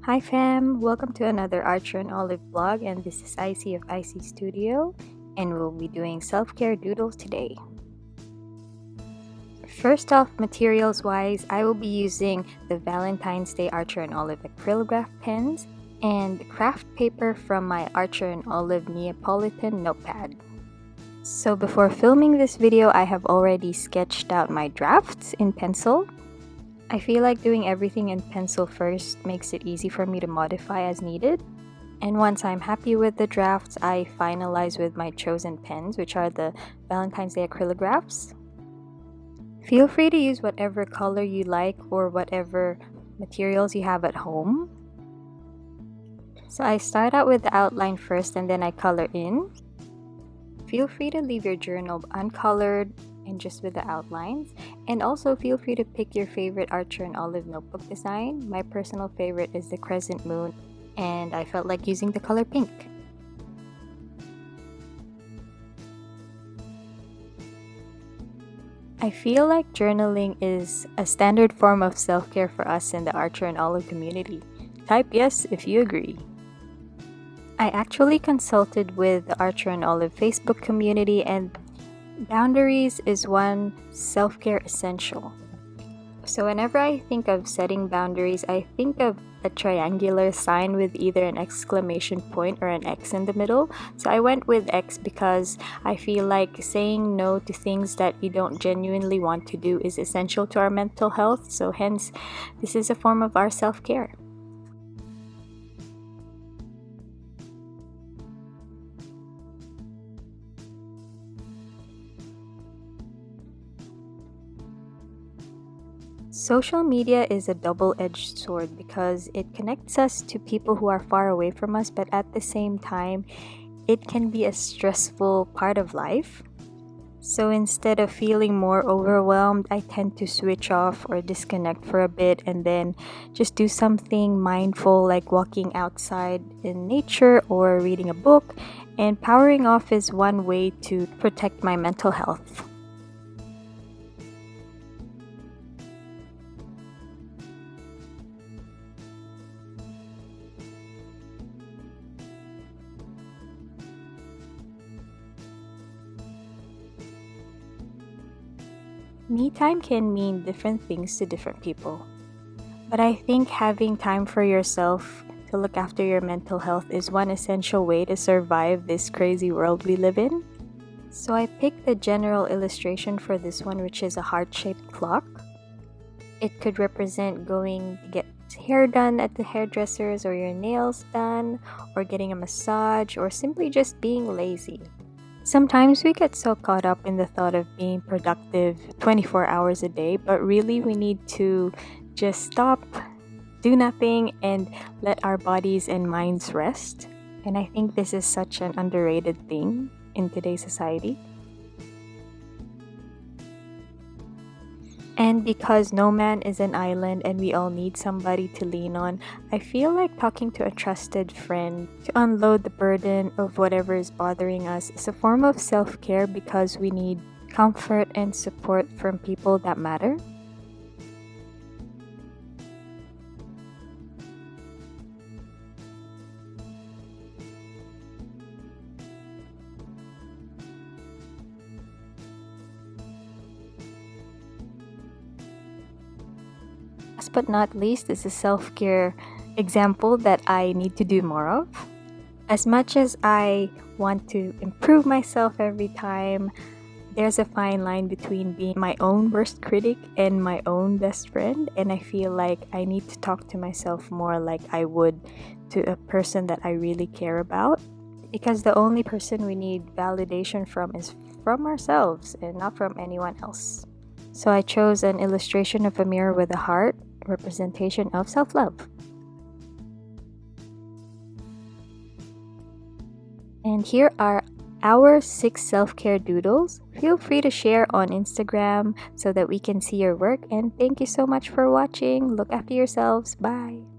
Hi fam, welcome to another Archer and Olive vlog, and this is Icy of Icy Studio, and we'll be doing self-care doodles today. First off, materials wise, I will be using the Valentine's Day Archer and Olive acrylograph pens and craft paper from my Archer and Olive Neapolitan notepad. So before filming this video, I have already sketched out my drafts in pencil. I feel like doing everything in pencil first makes it easy for me to modify as needed. And once I'm happy with the drafts, I finalize with my chosen pens, which are the Valentine's Day acrylographs. Feel free to use whatever color you like or whatever materials you have at home. So I start out with the outline first and then I color in. Feel free to leave your journal uncolored and just with the outlines, and also feel free to pick your favorite Archer and Olive notebook design. My personal favorite is the crescent moon, and I felt like using the color pink. I feel like journaling is a standard form of self-care for us in the Archer and Olive community. Type yes if you agree. I actually consulted with the Archer and Olive Facebook community, and boundaries is one self-care essential. So whenever I think of setting boundaries, I think of a triangular sign with either an exclamation point or an X in the middle. So I went with X because I feel like saying no to things that we don't genuinely want to do is essential to our mental health. So hence, this is a form of our self-care. Social media is a double-edged sword because it connects us to people who are far away from us, but at the same time, it can be a stressful part of life. So instead of feeling more overwhelmed, I tend to switch off or disconnect for a bit and then just do something mindful like walking outside in nature or reading a book. And powering off is one way to protect my mental health. Me time can mean different things to different people, but I think having time for yourself to look after your mental health is one essential way to survive this crazy world we live in. So I picked the general illustration for this one, which is a heart-shaped clock. It could represent going to get hair done at the hairdressers, or your nails done, or getting a massage, or simply just being lazy. Sometimes we get so caught up in the thought of being productive 24 hours a day, but really we need to just stop, do nothing, and let our bodies and minds rest. And I think this is such an underrated thing in today's society. And because no man is an island and we all need somebody to lean on, I feel like talking to a trusted friend to unload the burden of whatever is bothering us is a form of self-care because we need comfort and support from people that matter. Last but not least is a self-care example that I need to do more of. As much as I want to improve myself every time, there's a fine line between being my own worst critic and my own best friend, and I feel like I need to talk to myself more like I would to a person that I really care about, because the only person we need validation from is from ourselves and not from anyone else. So I chose an illustration of a mirror with a heart, representation of self-love. And here are our 6 self-care doodles. Feel free to share on Instagram so that we can see your work, and thank you so much for watching. Look after yourselves. Bye.